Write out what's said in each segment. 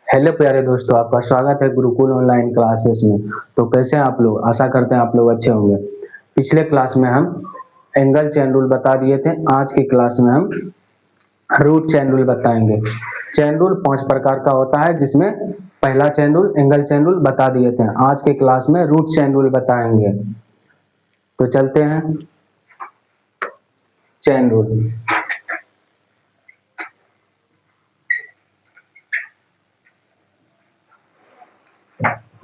Hello प्यारे दोस्तों, आपका स्वागत है गुरुकुल ऑनलाइन क्लासेस में। तो कैसे हैं आप लोग? आशा करते हैं आप लोग अच्छे होंगे। पिछले क्लास में हम एंगल चेन रूल बता दिए थे। आज की क्लास में हम रूट चेन रूल बताएंगे। चेन रूल 5 प्रकार का होता है, जिसमें पहला chain rule angle chain rule बता दिए थे। आज के क्लास में रूट चेन रूल बताएंगे। तो चलते हैं। चेन रूल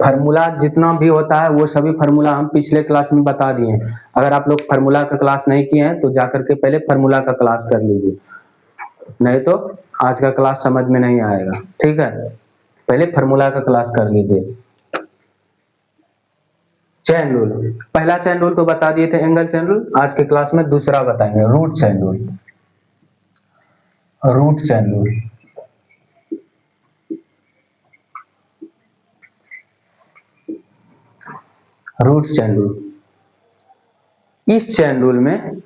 फार्मूला जितना भी होता है वो सभी फार्मूला हम पिछले क्लास में बता दिए हैं। अगर आप लोग फार्मूला का क्लास नहीं किए हैं तो जाकर के पहले फार्मूला का क्लास कर लीजिए, नहीं तो आज का क्लास समझ में नहीं आएगा। ठीक है, पहले फार्मूला का क्लास कर लीजिए। चेन रूल, पहला चेन रूल तो बता दिए थे एंगल चेन रूल। आज के क्लास में दूसरा बताएंगे root chain rule. Root chain rule root chain rule इस चेन रूल में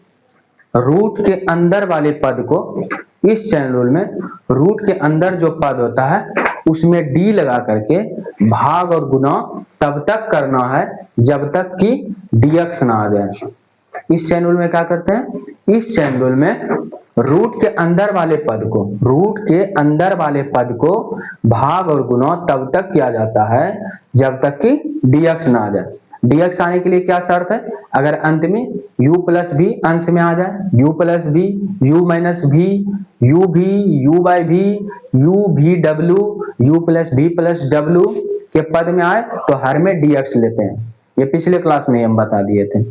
रूट के अंदर वाले पद को, इस चेन रूल में रूट के अंदर जो पद होता है उसमें डी लगा करके भाग और गुणा तब तक करना है जब तक कि डीएक्स ना आ जाए। इस चेन रूल में क्या करते हैं? इस चेन रूल में रूट के अंदर वाले पद को, रूट के अंदर वाले पद को भाग और गुणा तब तक किया जाता है जब तक कि डीएक्स ना आ जाए। डीएक्स आने के लिए क्या शर्त है? अगर अंत में u प्लस भी अंश में आ जाए, u प्लस भी, u माइनस भी, u भी, u बाई भी, u भी डब्ल्यू, u प्लस भी प्लस डब्ल्यू के पद में आए तो हर में dx लेते हैं। ये पिछले क्लास में हम बता दिए थे।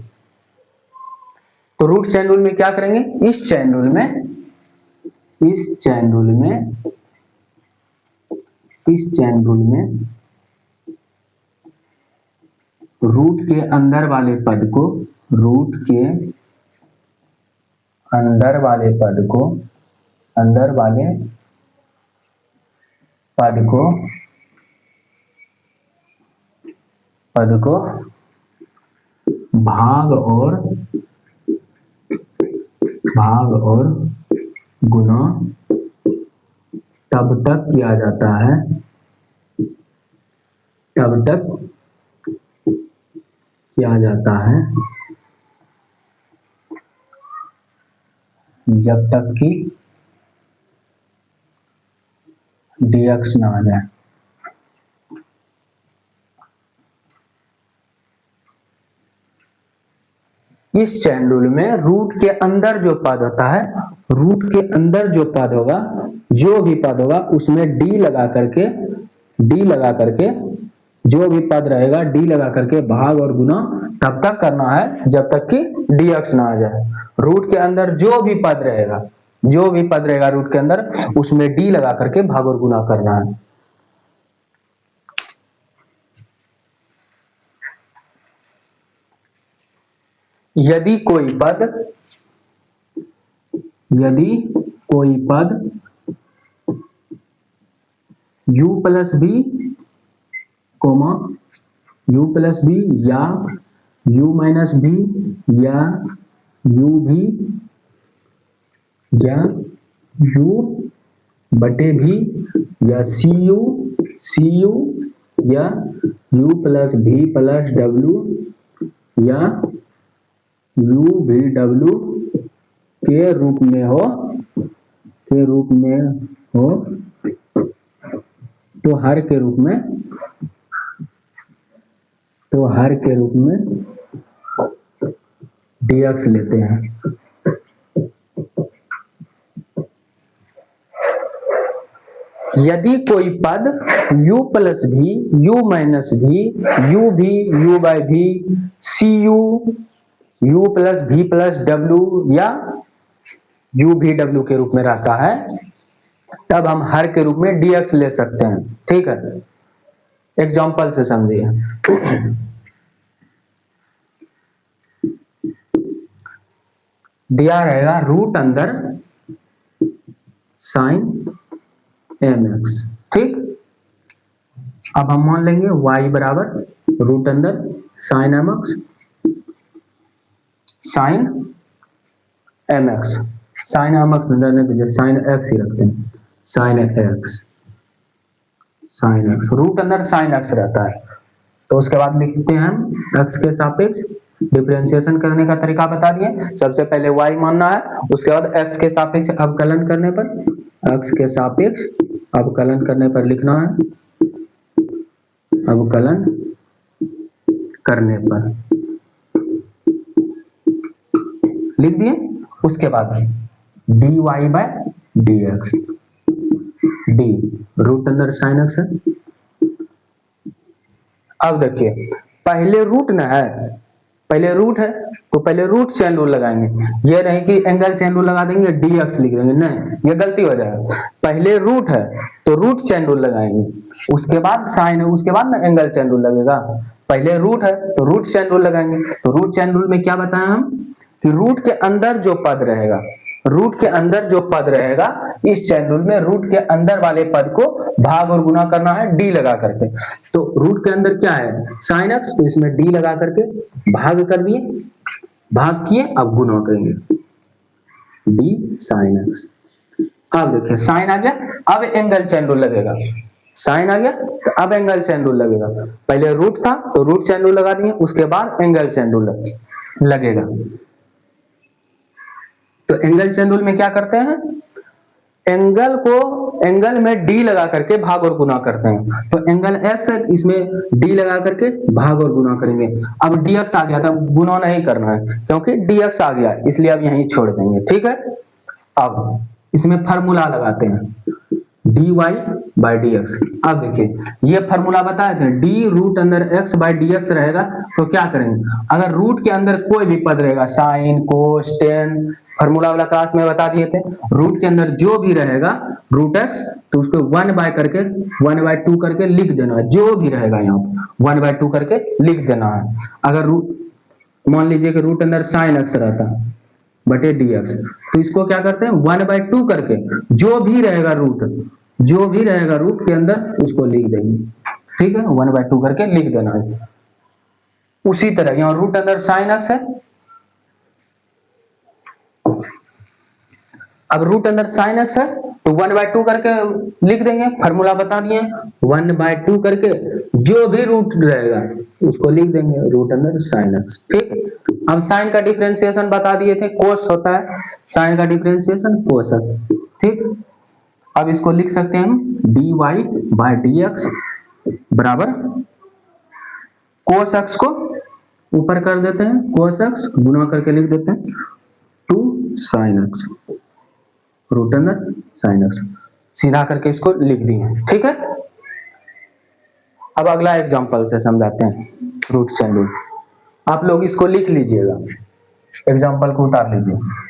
तो रूट चेन रूल में क्या करेंगे? इस चेन रूल में रूट के अंदर वाले पद को, रूट के अंदर वाले पद को, अंदर वाले पद को भाग और गुणा तब तक किया जाता है, जब तक कि dx ना आ जाए। इस चेन रूल में रूट के अंदर जो पद होता है, रूट के अंदर जो पद होगा, जो भी पद होगा उसमें डी लगा करके जो भी पद रहेगा डी लगा करके भाग और गुणा तब तक करना है जब तक कि dx ना आ जाए। रूट के अंदर जो भी पद रहेगा रूट के अंदर उसमें डी लगा करके भाग और गुणा करना है। यदि कोई पद u plus B u plus B या u माइनस बी या u भी या u बटे भी या cu या u प्लस भी प्लस w या u भी w के रूप में हो तो हर के रूप में dx लेते हैं। यदि कोई पद u प्लस भी, u माइनस भी, u भी, u बाई भी, cu, u प्लस भी प्लस w या u भी w के रूप में रहता है तब हम हर के रूप में dx ले सकते हैं। ठीक है, एग्जाम्पल से समझिए। दिया रहेगा रूट अंदर साइन mx। ठीक, अब हम मान लेंगे y बराबर रूट अंदर साइन mx, साइन mx रहने दीजिए, साइन x ही रखते हैं, साइन साइन एक्स, रूट अंदर साइन एक्स रहता है। तो उसके बाद लिखते हैं हम एक्स के सापेक्ष डिफरेंशिएशन करने का तरीका बता दिए। सबसे पहले y मानना है, उसके बाद x के सापेक्ष अवकलन करने पर, x के सापेक्ष अवकलन करने पर लिखना है, अवकलन करने पर लिख दिए। उसके बाद dy by D x, D root अंदर साइन एक्स है। अब देखिए पहले रूट ना है, पहले रूट है तो पहले रूट चैन रूल लगाएंगे। ये नहीं कि एंगल चैन रूल लगा देंगे dx लिख देंगे, नहीं ये गलती हो जाएगा। पहले रूट है तो रूट चैन रूल लगाएंगे, उसके बाद साइन है, उसके बाद ना एंगल चैन रूल लगेगा। पहले रूट है तो रूट चैन रूल लगाएंगे। तो रूट चैन रूल में क्या बताएं हम कि रूट के अंदर जो पद रहेगा, रूट के अंदर जो पद रहेगा, इस चैन रूल में रूट के अंदर वाले पद को भाग और गुना करना है डी लगा करके। तो रूट के अंदर क्या है साइन एक्स, तो इसमें डी लगा करके भाग कर दिए, भाग किए, अब गुना करेंगे डी साइन एक्स। अब देखिए साइन आ गया, अब एंगल चैन रूल लगेगा। साइन आ गया तो अब एंगल चैन रूल लगेगा। पहले रूट था तो रूट चैन रूल लगा दिए, उसके बाद एंगल चैन रूल लगेगा। तो एंगल चैन रूल में क्या करते हैं, एंगल को एंगल में डी लगा करके भाग और गुना करते हैं। तो एंगल एक्स है, इसमें डी लगा करके भाग और गुना करेंगे। अब dx आ गया था, गुना नहीं करना है क्योंकि dx आ गया, इसलिए अब यहीं छोड़ देंगे, ठीक है। अब इसमें फार्मूला लगाते हैं dy बाई डी एक्स। अब देखिए ये फार्मूला बताए थे, डी रूट अंदर x बाई डी एक्स रहेगा। तो क्या करेंगे, अगर रूट के अंदर कोई भी पद रहेगा, साइन कोस टेन, फार्मूला वाला क्लास में बता दिए थे, रूट के अंदर जो भी रहेगा रूट एक्स, तो उसको 1/2 करके लिख देना है। जो भी रहेगा यहाँ पर 1/2 करके लिख देना है। अगर रूट मान लीजिए कि रूट अंदर साइन एक्स रहता बटे डी एक्स, तो इसको क्या करते हैं 1/2 करके जो भी रहेगा रूट, जो भी रहेगा रूट के अंदर उसको लिख देंगे, ठीक है। 1/2 करके लिख देना है। उसी तरह यहाँ रूट अंदर साइन एक्स है, अब रूट अंदर साइन एक्स है तो 1/2 करके लिख देंगे, फार्मूला बता दिए 1/2 करके जो भी रूट रहेगा उसको लिख देंगे रूट अंदर साइन एक्स, ठीक। अब साइन का डिफरेंशिएशन बता दिए थे, कोस होता है साइन का डिफरेंशिएशन कोस एक्स, ठीक। अब इसको लिख सकते हैं हम D y by D x बराबर कोस एक्स को ऊपर कर देते हैं, कोस एक्स गुना करके लिख देते हैं 2 साइन एक्स रूट अंदर साइन एक्स, सीधा करके इसको लिख दिए, ठीक है। अब अगला एग्जांपल से समझाते हैं रूट चैन रूल। आप लोग इसको लिख लीजिएगा, एग्जांपल को उतार लीजिए।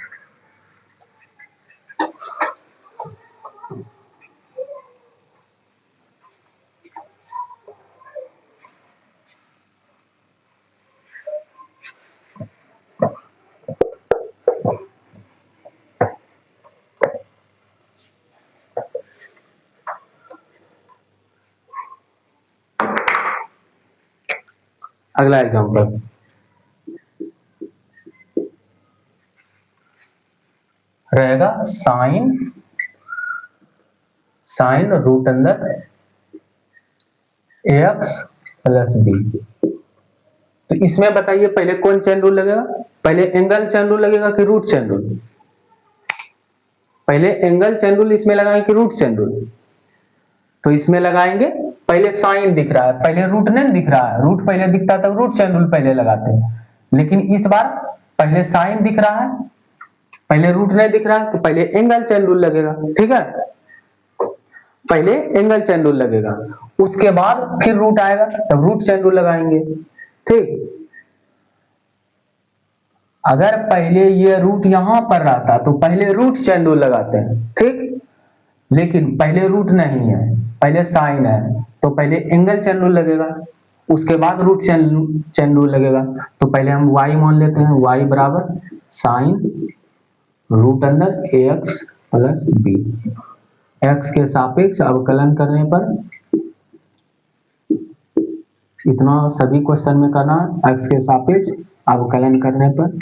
अगला एग्जांपल रहेगा साइन रूट अंदर एक्स प्लस बी। तो इसमें बताइए पहले कौन चैन रूल लगेगा, पहले एंगल चैन रूल लगेगा कि रूट चैन रूल? पहले एंगल चैन रूल इसमें लगाएंगे कि रूट चैन रूल? तो इसमें लगाएंगे, पहले साइन दिख रहा है, पहले रूट नहीं दिख रहा है, रूट पहले दिखता तो रूट चैन रूल पहले लगाते हैं, लेकिन इस बार पहले साइन दिख रहा है, पहले रूट नहीं दिख रहा है, तो पहले एंगल चैन रूल लगेगा, ठीक है। पहले एंगल चैन रूल लगेगा, उसके बाद फिर रूट आएगा तब रूट चैन रूल लगाएंगे, ठीक। अगर पहले ये रूट यहां पर रहता तो पहले रूट चैन रूल लगाते हैं, ठीक। लेकिन पहले रूट नहीं है, पहले साइन है, तो पहले एंगल चैन रूल लगेगा, उसके बाद रूट चैन रूल लगेगा। तो पहले हम y मान लेते हैं, y बराबर साइन रूट अंदर एक्स प्लस बी। एक्स के सापेक्ष अवकलन करने पर, इतना सभी क्वेश्चन में करना है, एक्स के सापेक्ष अवकलन करने पर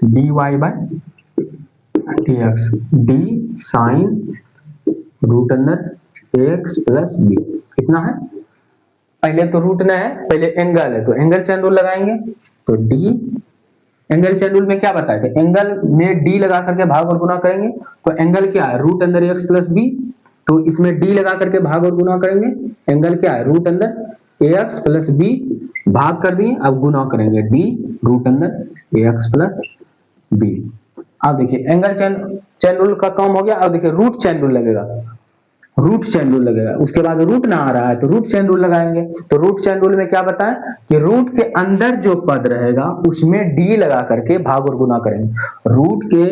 d y by D x, d sine root अंदर एक्स प्लस बी कितना है, पहले तो रूट ना है, पहले एंगल है तो एंगल चैन रूल लगाएंगे। तो डी एंगल चैन रूल में क्या बताए थे, एंगल में डी लगा करके भाग और गुना करेंगे। तो एंगल क्या है, रूट अंदर एक्स प्लस बी, तो इसमें डी लगा करके भाग और गुना करेंगे। एंगल क्या है, रूट अंदर एक्स प्लस बी, भाग कर दिए, अब गुना करेंगे डी रूट अंदर एक्स प्लस बी। अब देखिए एंगल चैन रूल का काम हो गया। अब देखिए रूट चैन रूल लगेगा, रूट चैन रूल लगेगा, उसके बाद रूट ना आ रहा है तो रूट चैन रूल लगाएंगे। तो रूट चैन रूल में क्या बताएं कि रूट के अंदर जो पद रहेगा उसमें डी लगा करके भाग और गुना करेंगे। रूट के,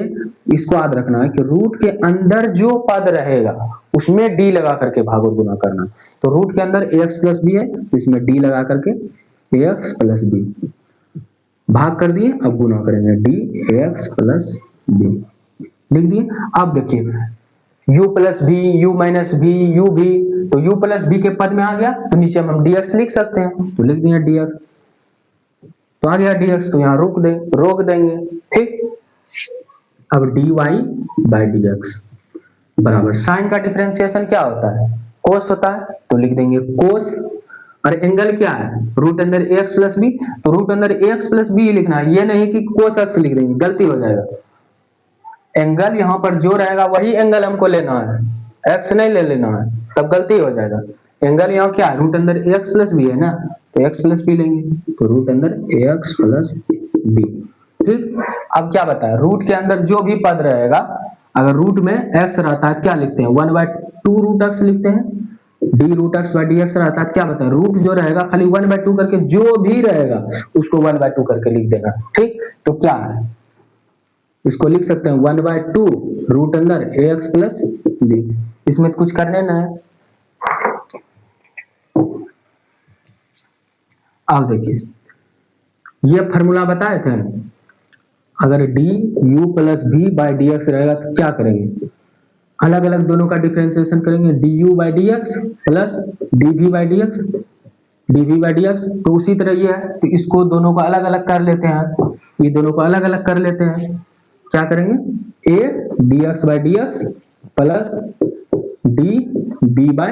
इसको याद रखना है कि रूट के अंदर जो पद रहेगा उसमें डी लगा करके भाग और गुना करना। तो रूट के अंदर एक्स प्लस बी है तो इसमें डी लगा करके एक्स प्लस बी, भाग कर दिए, अब गुना करेंगे डी एक्स प्लस बी, लिख दिए। अब देखिए u प्लस भी, u माइनस भी, u भी, तो u प्लस बी के पद में आ गया तो नीचे हम dx लिख सकते हैं, तो लिख दिया dx, तो आ गया dx, तो यहाँ रोक देंगे, ठीक। अब dy बाई dx बराबर साइन का डिफरेंशिएशन क्या होता है, कोस होता है, तो लिख देंगे कोस। और एंगल क्या है, रूट अंदर एक्स प्लस बी, तो रूट अंदर एक्स प्लस बी लिखना है, ये नहीं कि कोस एक्स लिख देंगे, गलती हो जाएगा। एंगल यहाँ पर जो रहेगा वही एंगल हमको लेना है, एक्स नहीं ले लेना है, तब गलती हो जाएगा। एंगल यहाँ क्या है, रूट अंदर एक्स प्लस बी है ना, तो एक्स प्लस बी लेंगे, तो रूट अंदर एक्स प्लस बी, ठीक। अब क्या बताया, रूट के अंदर जो भी पद रहेगा, अगर रूट में एक्स रहता है क्या लिखते हैं, 1/2 रूट एक्स लिखते हैं, d root x by D x रहता है, क्या बताया, रूट जो रहेगा खाली 1/2 करके जो भी रहेगा उसको 1/2 करके लिख देना, ठीक। तो क्या है, इसको लिख सकते हैं 1/2 रूट अंदर एक्स प्लस बी, इसमें कुछ करने ना है। अब देखिए ये फॉर्मूला बताए थे, अगर d u plus b by D x रहेगा तो क्या करेंगे, अलग अलग दोनों का डिफरेंशिएशन करेंगे, d u by D x plus d v by D x, d v by D x. तो उसी तरह ये है, तो इसको दोनों को अलग अलग कर लेते हैं, ये दोनों को अलग अलग कर लेते हैं, क्या करेंगे, a d x by D x plus d b by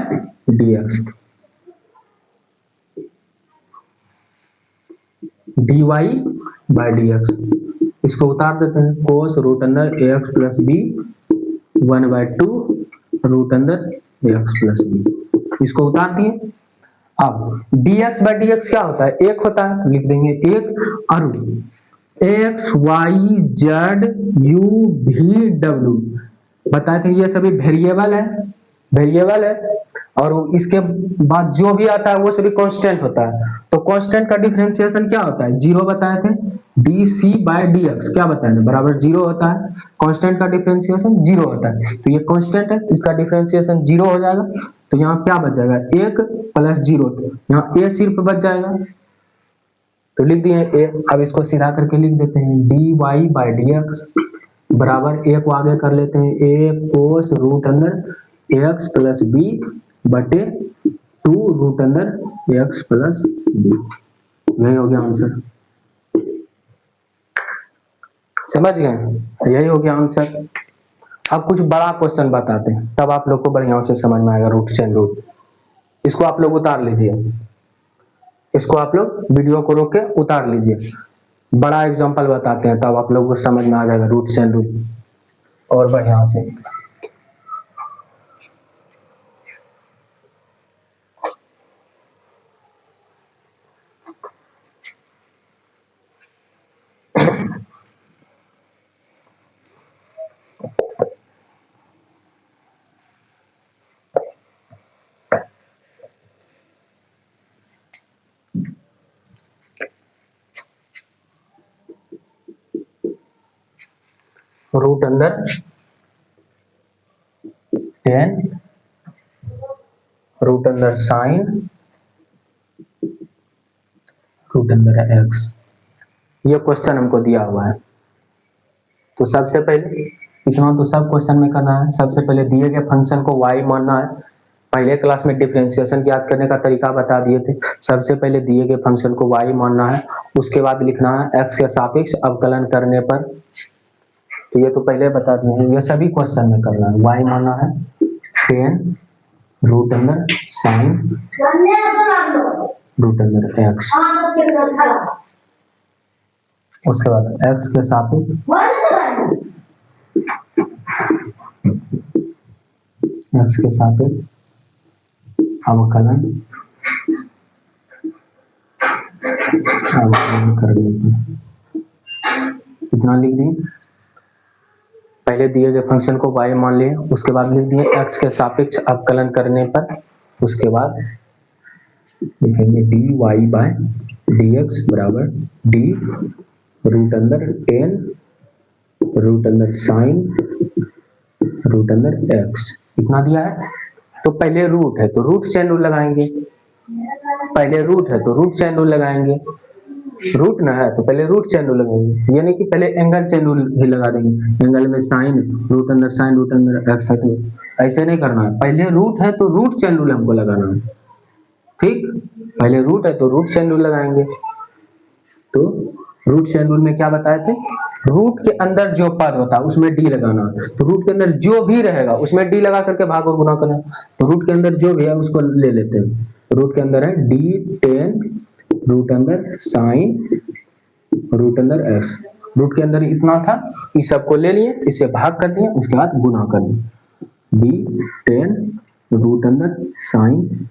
D x, d y by D x, इसको उतार देते हैं, कोस रूट अंदर एक्स प्लस बी 1/2 रूट अंदर एक्स प्लस बी, इसको उतार दिए। अब dx बाई डी एक्स क्या होता है, एक होता है, तो लिख देंगे एक, और एक्स वाई जेड यू भी डब्ल्यू बताए थे, ये सभी वेरिएबल है, और इसके बाद जो भी आता है वो सभी कांस्टेंट होता है। तो कांस्टेंट का डिफरेंशिएशन क्या होता है, जीरो बताए थे, d c by D x क्या बताए थे, बराबर जीरो होता है, कांस्टेंट का डिफरेंशिएशन जीरो होता है, तो ये कांस्टेंट है, इसका डिफरेंशिएशन जीरो हो जाएगा। तो यहाँ क्या बच जाएगा, एक प्लस जीरो, यहाँ ए सिर्फ बच जाएगा, तो लिख दिए ए। अब इसको सीधा करके लिख देते हैं, d y by D x बराबर, ए को आगे कर लेते हैं, ए कोस रूट अंदर एक्स प्लस बी बटे 2 रूट अंदर एक्स प्लस बी, यही हो गया आंसर, समझ गए, यही हो गया आंसर। अब कुछ बड़ा क्वेश्चन बताते हैं, तब आप लोग को बढ़िया से समझ में आएगा रूट चैन रूट। इसको आप लोग उतार लीजिए, इसको आप लोग वीडियो को रोक के उतार लीजिए, बड़ा एग्जांपल बताते हैं, तब आप लोग को समझ में आ जाएगा रूट चैन रूट और बढ़िया से। रूट अंदर 10 रूट अंदर साइन रूट अंदर एक्स, ये क्वेश्चन हमको दिया हुआ है। तो सबसे पहले इतना तो सब क्वेश्चन में करना है, सबसे पहले दिए गए फंक्शन को y मानना है, पहले क्लास में डिफरेंशिएशन याद करने का तरीका बता दिए थे। सबसे पहले दिए गए फंक्शन को y मानना है, उसके बाद लिखना है x के सापेक्ष अवकलन करने पर, तो ये तो पहले बता दिए हैं, ये सभी क्वेश्चन में करना है। y मानना है 10 root under sine root under x, उसके बाद x के सापेक्ष अवकलन करने पर कितना लिख दिए, पहले दिए गए फंक्शन को y मान लिए, उसके बाद लिख दिए x के सापेक्ष अवकलन करने पर, उसके बाद लिखेंगे dy बाय dx बराबर d रूट अंदर 10 रूट अंदर साइन रूट अंदर x, इतना दिया है। तो पहले रूट है तो रूट चेन रूल लगाएंगे, पहले रूट है तो रूट चेन रूल लगाएंगे, रूट ना है तो पहले रूट चेन रूल लगाएंगे, यानी कि पहले एंगल चेन रूल ही लगा देंगे। एंगल में साइन रूट अंदर साइन रूट अंदर एक्स है, तो ऐसे नहीं करना है, पहले रूट है तो रूट चेन रूल हमको लगाना है, ठीक। पहले रूट है तो रूट चेन रूल लगाएंगे। तो रूट चेन रूल में क्या बताए थे, रूट के अंदर जो पद होता है उसमें डी लगाना, तो रूट के अंदर जो भी रहेगा उसमें डी लगा करके भाग और गुना करना। तो रूट के अंदर जो भी है उसको ले लेते हैं, रूट के अंदर है डी 10 रूट अंदर साइन रूट अंदर एक्स, रूट के अंदर इतना था, इस सबको ले लिए, इसे भाग कर दिए, उसके बाद गुना कर दिए, डी 10 रूट अंदर साइन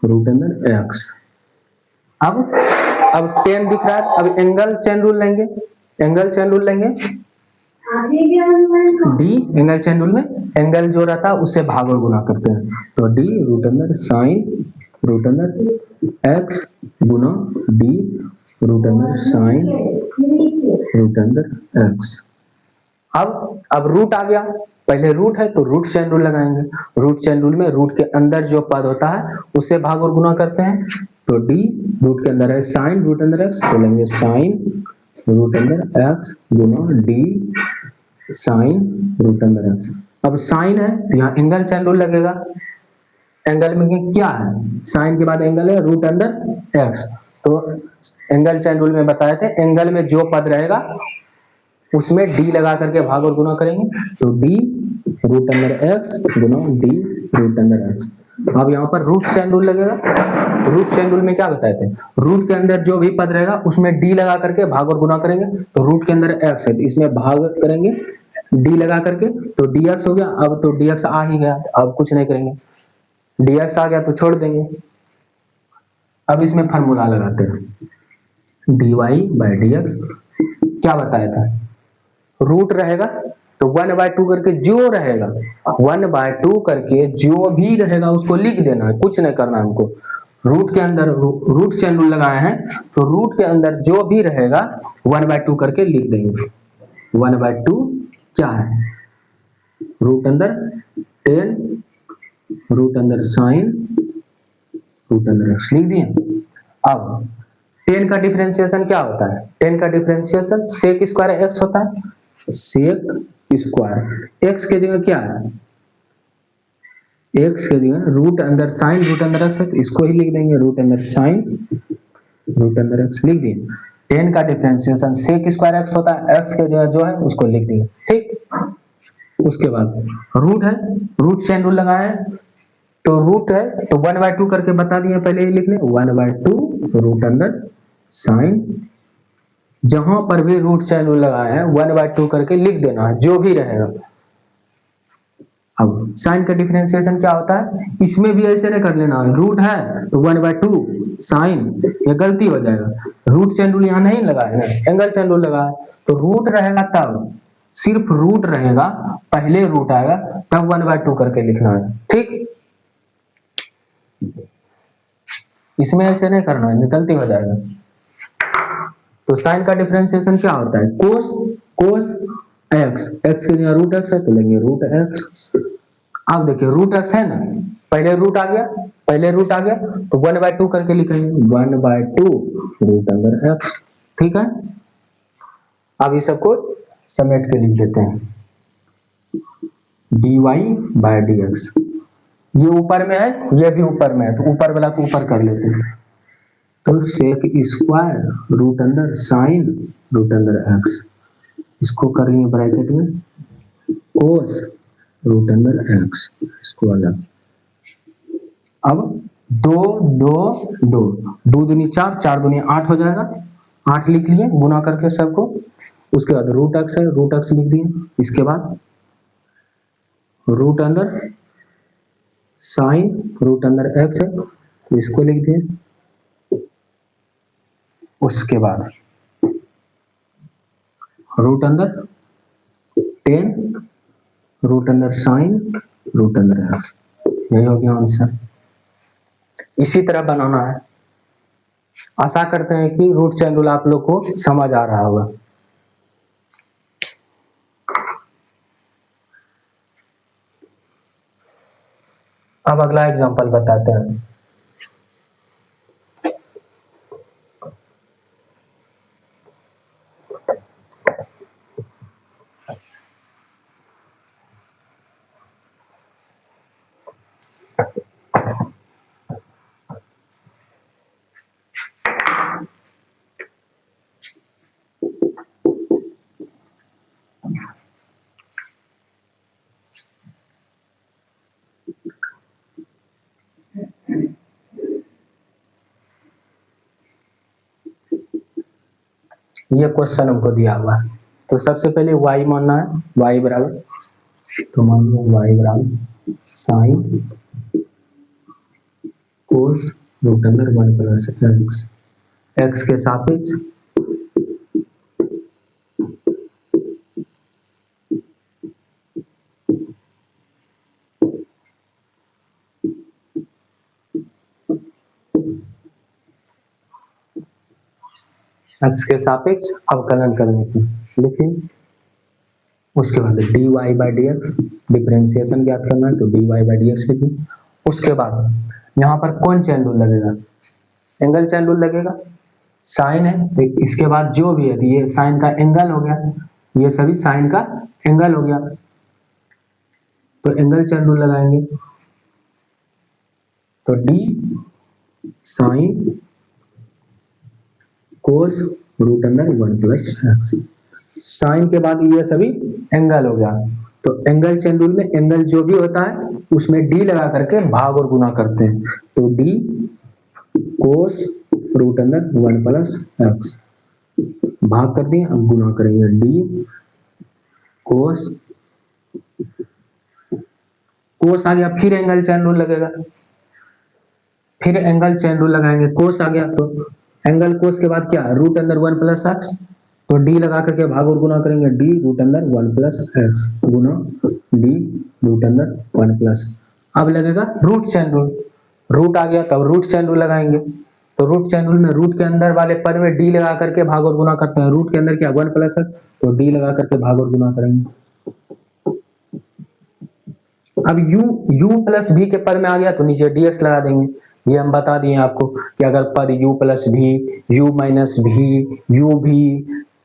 रूट अंदर एक्स। अब 10 दिख रहा है, अब एंगल चेन रूल लेंगे, एंगल चेन रूल लेंगे, डी एंगल चेन रूल में एंगल जो रहता है उससे भाग और गुना करते हैं, तो डी रूट अंदर साइन रूट अंदर एक्स गुना डी रूट अंदर साइन रूट अंदर एक्स। अब रूट आ गया, पहले रूट है तो रूट चेन रूल लगाएंगे, रूट चेन रूल में रूट के अंदर जो पद होता है उससे भाग और गुना करते हैं, तो डी रूट के अंदर है साइन रूट अंदर एक्स, तो लेंगे साइन रूट अंदर एक्स गुना डी साइन रूट अंदर एक्स। अब साइन है तो यहाँ एंगल चेन रूल लगेगा, एंगल में क्या है, साइन के बाद एंगल है रूट अंदर एक्स, तो एंगल चेन रूल में बताए थे एंगल में जो पद रहेगा उसमें डी लगा करके भाग और गुना करेंगे, तो डी रूट अंदर एक्स गुना डी रूट अंदर एक्स। अब यहाँ पर रूट चेन रूल लगेगा, रूट चेन रूल में क्या बताए थे, रूट के अंदर जो भी पद रहेगा उसमें डी लगा करके भाग और गुना करेंगे, तो रूट के अंदर एक्स है तो इसमें भाग करेंगे डी लगा करके, तो डी एक्स हो गया। अब तो डी एक्स आ ही गया, अब कुछ नहीं करेंगे, डी एक्स आ गया तो छोड़ देंगे। अब इसमें फार्मूला लगाते हैं, d y by D x क्या बताया था, रूट रहेगा तो 1/2 करके जो रहेगा 1/2 करके जो भी रहेगा उसको लिख देना है, कुछ नहीं करना हमको। रूट के अंदर रूट चेन रूल लगाए हैं तो रूट के अंदर जो भी रहेगा 1/2 करके लिख देंगे। 1/2 क्या है, रूट अंदर 10 रूट अंदर साइन रूट अंदर एक्स लिख दिए। अब 10 का डिफरेंशिएशन क्या होता है, 10 का डिफरेंशिएशन सेक स्क्वायर एक्स होता है, सेक स्क्वायर एक्स के जगह क्या है, एक्स के जगह रूट अंदर साइन रूट अंदर एक्स है, तो इसको ही लिख देंगे रूट अंदर साइन रूट अंदर एक्स लिख दिए। 10 का डिफरेंशिएशन सेक स्क्वायर एक्स होता है, एक्स के जगह जो है उसको लिख दिए, ठीक। उसके बाद रूट है, रूट चेन रूल लगाए हैं, तो रूट है तो 1/2 करके बता दिए, पहले ही लिख लें 1/2 रूट अंदर साइन, जहां पर भी रूट चेन रूल लगाए हैं 1/2 करके लिख देना है जो भी रहेगा। अब साइन का डिफरेंशिएशन क्या होता है, इसमें भी ऐसे नहीं कर लेना, रूट है तो 1/2 साइन, ये गलती हो जाएगा, रूट चेन रूल यहाँ नहीं लगा है ना, एंगल चेन रूल लगा है, तो रूट रहेगा तब सिर्फ रूट रहेगा, पहले रूट आएगा तब 1/2 करके लिखना है, ठीक। इसमें ऐसे नहीं करना है, गलती हो जाएगा। तो साइन का डिफरेंशिएशन क्या होता है, कोस एक्स, एक्स की जगह रूट एक्स है तो लेंगे रूट एक्स। अब देखिए रूट एक्स है ना, पहले रूट आ गया, पहले रूट आ गया तो 1/2 करके लिखेंगे 1/2 रूट अंदर एक्स, ठीक है। अब इस सबको समेट के लिख देते हैं dy बाय dx ये ऊपर में है, ये भी ऊपर में है, तो ऊपर वाला को ऊपर कर लेते हैं। तो sec square root under sine root under x, इसको कर लिए ब्रैकेट में कोस रूट अंडर एक्स, इसको अलग। अब दो दो दो, दो दूनी चार, चार दूनी 8 हो जाएगा, 8 लिख लिए गुना करके सबको। उसके बाद रूट एक्स है, रूट एक्स लिख दिए। इसके बाद root under sine root under x है, तो इसको लिख दिए। उसके बाद root under 10 root under sine root under x, यही हो गया आंसर। इसी तरह बनाना है। आशा करते हैं कि रूट चेन रूल आप लोग को समझ आ रहा होगा। अब अगला एग्जांपल बताते हैं। ये क्वेश्चन हमको दिया हुआ है, तो सबसे पहले y मानना है, y बराबर, तो मान लो y बराबर sine cos root under 1 plus x, x के सापेक्ष एक्स के सापेक्ष अवकलन करने की लिखिए। उसके बाद dy by D x differentiation ज्ञात करना है, तो dy बाई डी एक्स लिखिए। उसके बाद यहाँ पर कौन चेन रूल लगेगा, एंगल चेन रूल लगेगा। साइन है तो इसके बाद जो भी है, ये साइन का एंगल हो गया, ये सभी साइन का एंगल हो गया, तो एंगल चेन रूल लगाएंगे। तो d sine cos root under 1 plus x, sine के बाद ये सभी एंगल हो गया, तो एंगल चेन रूल में एंगल जो भी होता है उसमें d लगा करके भाग और गुना करते हैं, तो d कोस रूट अंडर 1 प्लस एक्स, भाग कर दिए, अब गुना करेंगे d कोस, कोस आ गया, फिर एंगल चेन रूल लगेगा, फिर एंगल चेन रूल लगाएंगे, कोस आ गया, तो एंगल कोस के बाद क्या, रूट अंडर 1 प्लस एक्स, तो d लगा करके भाग और गुना करेंगे, d root under 1 plus x गुना d रूट अंडर 1 प्लस। अब लगेगा रूट चेन रूल, रूट आ गया तब रूट चेन रूल लगाएंगे, तो रूट चेन रूल में रूट के अंदर वाले पद में d लगा करके भाग और गुना करते हैं, रूट के अंदर क्या 1 प्लस एक्स, तो d लगा करके भाग और गुना करेंगे। अब u प्लस v के पद में आ गया तो नीचे dx लगा देंगे। ये हम बता दिए आपको कि अगर पद u प्लस भी, u माइनस भी, u भी,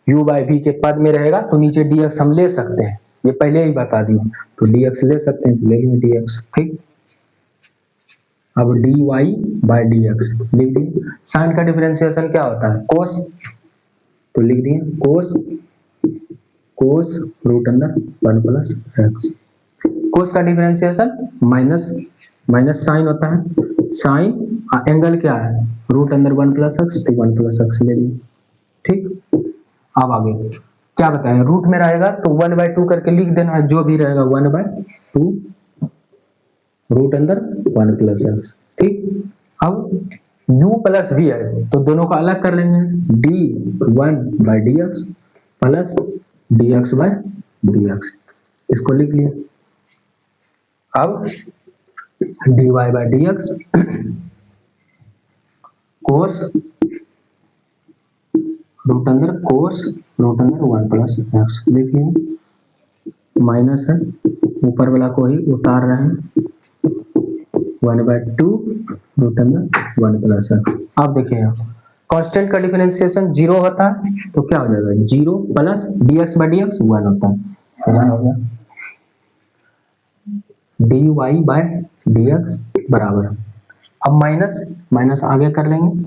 u बाई भी के पद में रहेगा तो नीचे dx हम ले सकते हैं, ये पहले ही बता दिए, तो dx ले सकते हैं, तो ले लेंगे dx, ठीक। अब dy बाई dx लिख दिए। साइन का डिफरेंशिएशन क्या होता है, कोस, तो लिख दिए कोस, कोस रूट अंडर 1 प्लस एक्स, कोस का डिफरेंशिएशन माइनस, माइनस साइन होता है, साइन एंगल क्या है, रूट अंडर 1 प्लस एक्स, तो 1 प्लस एक्स ले लिए, ठीक। अब आगे क्या बताएं, रूट में रहेगा तो 1/2 करके लिख देना है, जो भी रहेगा 1/2 रूट अंडर 1 प्लस एक्स, ठीक। अब u प्लस v है तो दोनों को अलग कर लेंगे, d1 by D x plus dx by dx, इसको लिख लिया। अब dy by dx cos root under cos root under 1 plus x लिख लिया, माइनस है, ऊपर वाला को ही उतार रहे हैं, 1/2 रूट अंडर 1 प्लस एक्स। अब देखिए कांस्टेंट का डिफरेंशिएशन 0 होता है तो क्या हो जाएगा, 0 प्लस dx बाई dx 1 होता है, तो 1 हो गया। dy बाई dx बराबर, अब माइनस आगे कर लेंगे,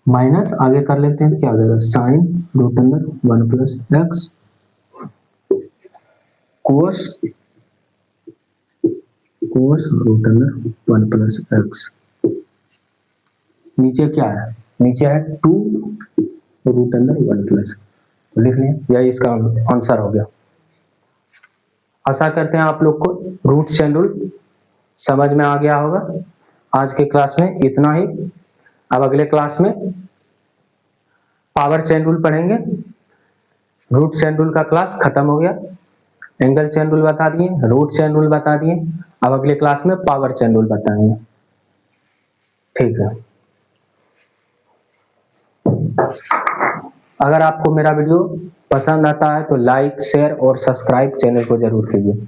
माइनस आगे कर लेते हैं तो क्या हो जाएगा, साइन रूट अंदर 1 प्लस एक्स कोस रूट अंदर 1 प्लस एक्स, नीचे क्या है, नीचे है 2 रूट अंदर 1 प्लस, लिख लें, यही इसका आंसर हो गया। आशा करते हैं आप लोग को रूट चेन रूल समझ में आ गया होगा। आज के क्लास में इतना ही, अब अगले क्लास में पावर चेन रूल पढ़ेंगे। रूट चेन रूल का क्लास खत्म हो गया, एंगल चेन रूल बता दिए, रूट चेन रूल बता दिए, अब अगले क्लास में पावर चेन रूल बताएंगे। ठीक है, अगर आपको मेरा वीडियो पसंद आता है तो लाइक शेयर और सब्सक्राइब चैनल को जरूर कीजिए।